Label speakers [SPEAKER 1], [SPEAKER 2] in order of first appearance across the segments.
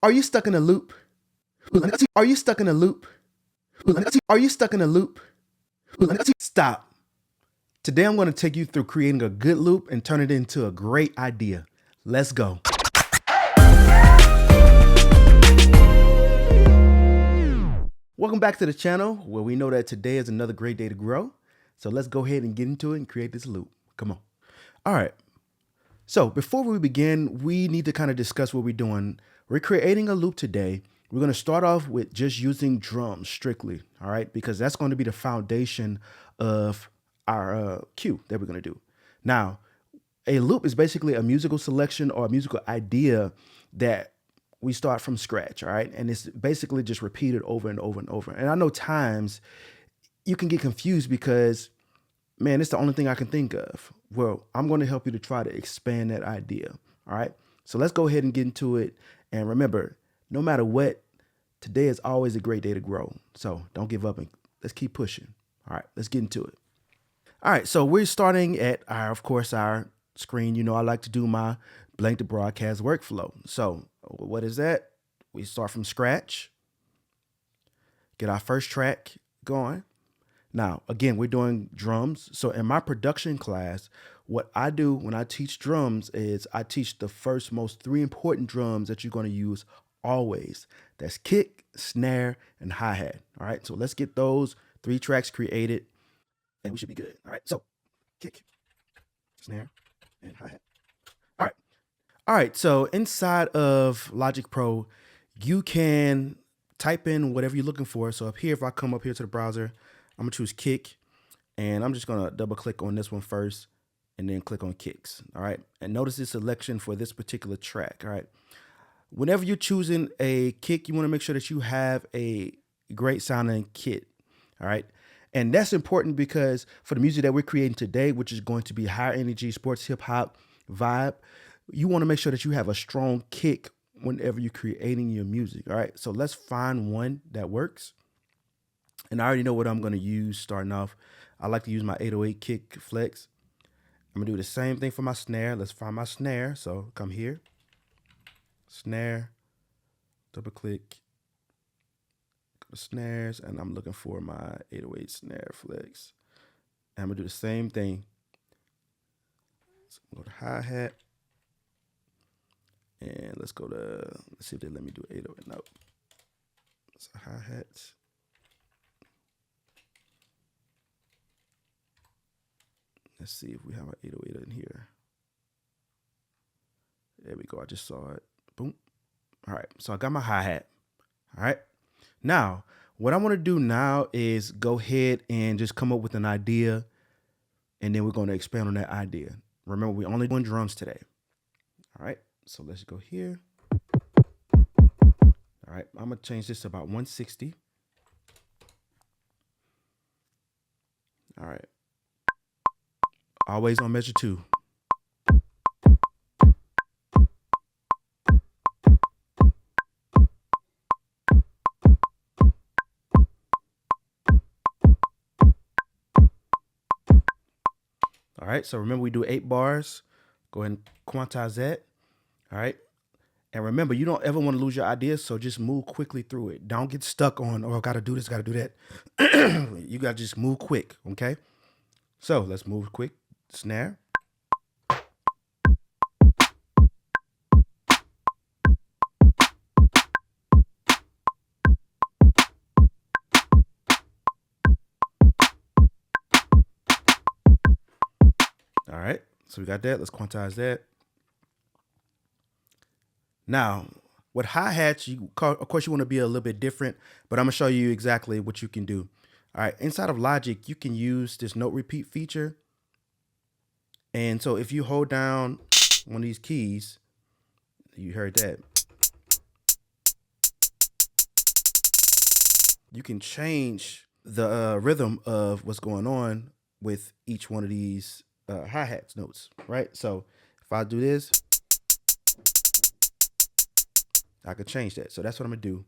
[SPEAKER 1] Are you stuck in a loop? Are you stuck in a loop? Are you stuck in a loop? Stop. Today I'm going to take you through creating a good loop and turn it into a great idea. Let's go. Welcome back to the channel where we know that today is another great day to grow. So let's go ahead and get into it and create this loop. Come on. All right. So before we begin, we need to kind of discuss what we're doing. We're creating a loop today. We're going to start off with just using drums strictly. All right. Because that's going to be the foundation of our cue that we're going to do. Now, a loop is basically a musical selection or a musical idea that we start from scratch, all right? And it's basically just repeated over and over and over. And I know times you can get confused because, man, it's the only thing I can think of. Well, I'm going to help you to try to expand that idea, all right? So let's go ahead and get into it. And remember, no matter what, today is always a great day to grow. So don't give up and let's keep pushing. All right, let's get into it. All right, so we're starting at of course, our screen. You know, I like to do my blank to broadcast workflow. So what is that? We start from scratch, get our first track going. Now, again, we're doing drums. So in my production class, what I do when I teach drums is I teach the first most three important drums that you're going to use always. That's kick, snare, and hi-hat. All right, so let's get those three tracks created and we should be good. All right, so kick, snare, and hi-hat. All right. All right, so inside of Logic Pro, you can type in whatever you're looking for. So up here, if I come up here to the browser, I'm gonna choose kick, and I'm just gonna double click on this one first, and then click on kicks. All right, and notice the selection for this particular track. All right, whenever you're choosing a kick, you wanna make sure that you have a great sounding kit. All right. And that's important because for the music that we're creating today, which is going to be higher energy sports hip hop vibe, you want to make sure that you have a strong kick whenever you're creating your music. All right. So let's find one that works. And I already know what I'm going to use starting off. I like to use my 808 kick flex. I'm going to do the same thing for my snare. Let's find my snare. So come here, snare, double click. Snares, and I'm looking for my 808 snare flex. And I'm gonna do the same thing. So go to hi-hat, and let's see if they let me do 808. No, so hi-hats. Let's see if we have an 808 in here. There we go. I just saw it. Boom. All right. So I got my hi-hat. All right. Now, what I want to do now is go ahead and just come up with an idea, and then we're going to expand on that idea. Remember, we're only doing drums today. All right, so let's go here. All right, I'm going to change this to about 160. All right. Always on measure 2. All right, so remember we do 8 bars. Go ahead and quantize that. All right. And remember, you don't ever want to lose your ideas, so just move quickly through it. Don't get stuck on, oh, I got to do this, got to do that. You got to just move quick, okay? So let's move quick. Snare. All right, so we got that. Let's quantize that. Now, with hi-hats, of course, you want to be a little bit different, but I'm going to show you exactly what you can do. All right, inside of Logic, you can use this note repeat feature. And so if you hold down one of these keys, you heard that, you can change the rhythm of what's going on with each one of these hi-hats notes, right? So if I do this, I could change that. So that's what I'm gonna do.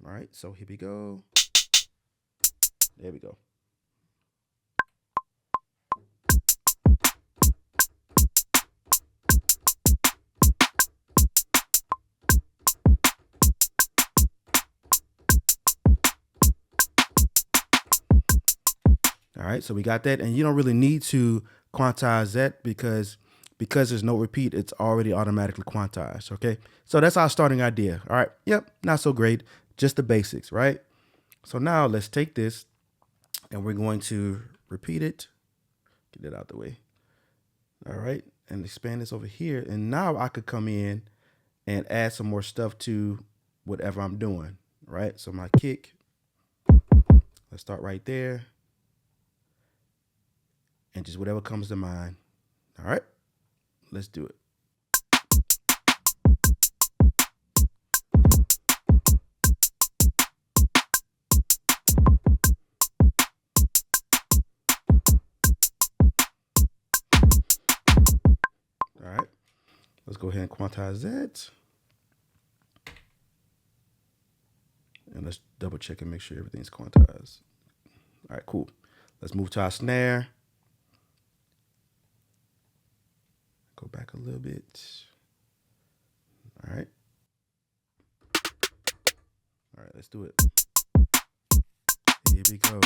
[SPEAKER 1] All right, so here we go. There we go. All right, so we got that, and you don't really need to quantize that because there's no repeat, it's already automatically quantized. Okay, so that's our starting idea. All right, yep, not so great, just the basics, right? So now let's take this and we're going to repeat it, get it out the way. All right, and expand this over here, and now I could come in and add some more stuff to whatever I'm doing. Right, so my kick, let's start right there. And just whatever comes to mind. All right, let's do it. All right, let's go ahead and quantize that. And let's double check and make sure everything's quantized. All right, cool. Let's move to our snare. Go back a little bit. All right. All right, let's do it. Here we go.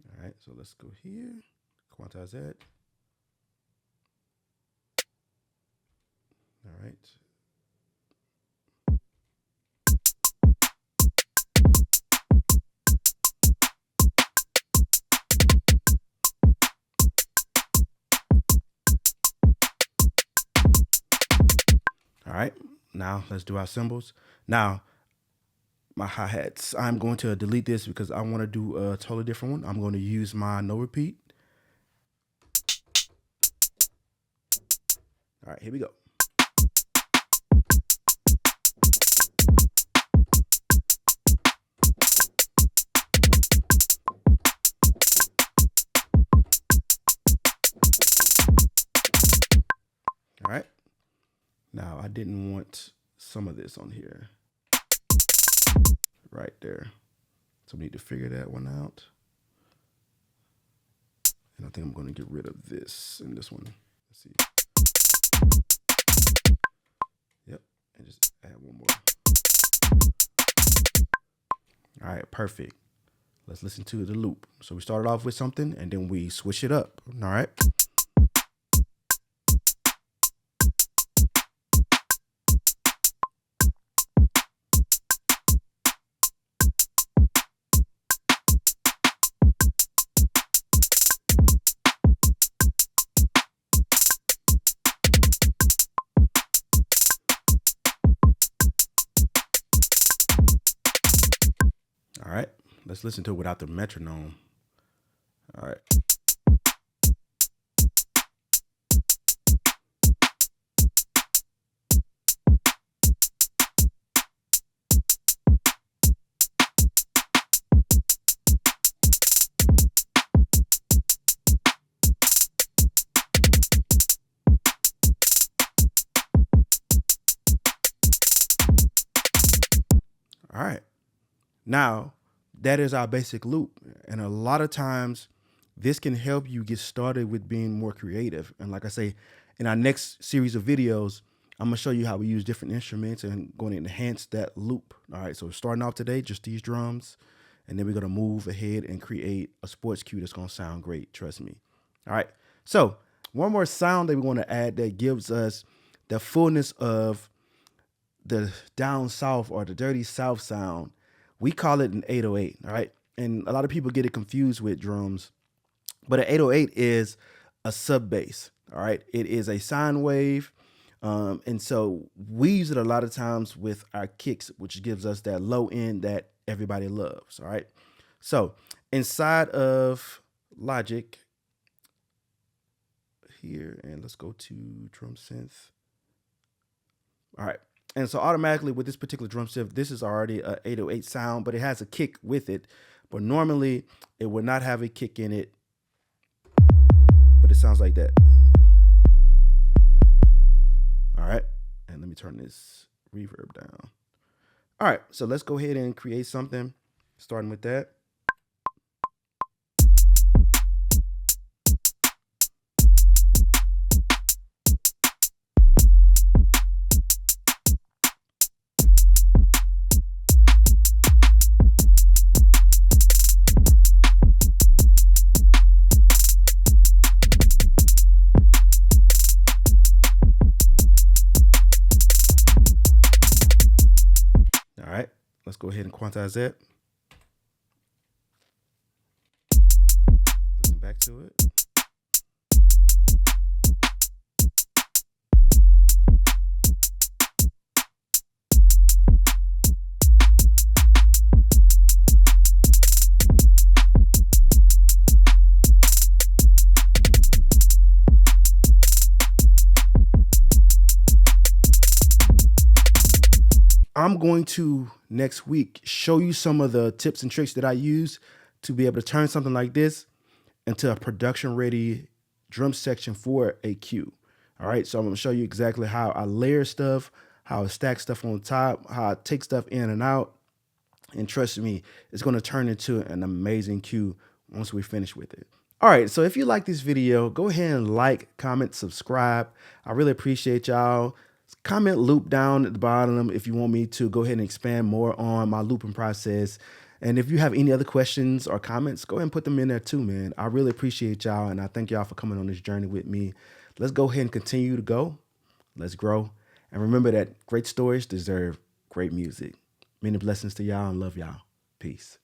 [SPEAKER 1] All right, so let's go here. Quantize that. All right. All right, now let's do our cymbals. Now, my hi-hats, I'm going to delete this because I want to do a totally different one. I'm going to use my no repeat. All right, here we go. All right. Now, I didn't want some of this on here. Right there. So we need to figure that one out. And I think I'm going to get rid of this in this one. Let's see. Yep. And just add one more. All right, perfect. Let's listen to the loop. So we started off with something and then we switch it up. All right. All right, let's listen to it without the metronome. All right. All right. Now, that is our basic loop. And a lot of times, this can help you get started with being more creative. And like I say, in our next series of videos, I'm gonna show you how we use different instruments and going to enhance that loop. All right, so starting off today, just these drums, and then we're gonna move ahead and create a sports cue that's gonna sound great, trust me. All right, so one more sound that we wanna add that gives us the fullness of the down south or the dirty south sound. We call it an 808, all right? And a lot of people get it confused with drums, but an 808 is a sub bass, all right? It is a sine wave. And so we use it a lot of times with our kicks, which gives us that low end that everybody loves, all right? So inside of Logic here, and let's go to drum synth. All right. And so automatically with this particular drum synth, this is already a 808 sound, but it has a kick with it. But normally it would not have a kick in it, but it sounds like that. All right. And let me turn this reverb down. All right. So let's go ahead and create something starting with that. go ahead and quantize that. Listen back to it. I'm going to next week show you some of the tips and tricks that I use to be able to turn something like this into a production ready drum section for a cue. All right, so I'm gonna show you exactly how I layer stuff, how I stack stuff on top, how I take stuff in and out. And trust me, it's gonna turn into an amazing cue once we finish with it. All right, so if you like this video, go ahead and like, comment, subscribe. I really appreciate y'all. Comment loop down at the bottom if you want me to go ahead and expand more on my looping process. And if you have any other questions or comments, go ahead and put them in there too, man. I really appreciate y'all, and I thank y'all for coming on this journey with me. Let's go ahead and continue to go. Let's grow. And remember that great stories deserve great music. Many blessings to y'all and love y'all. Peace.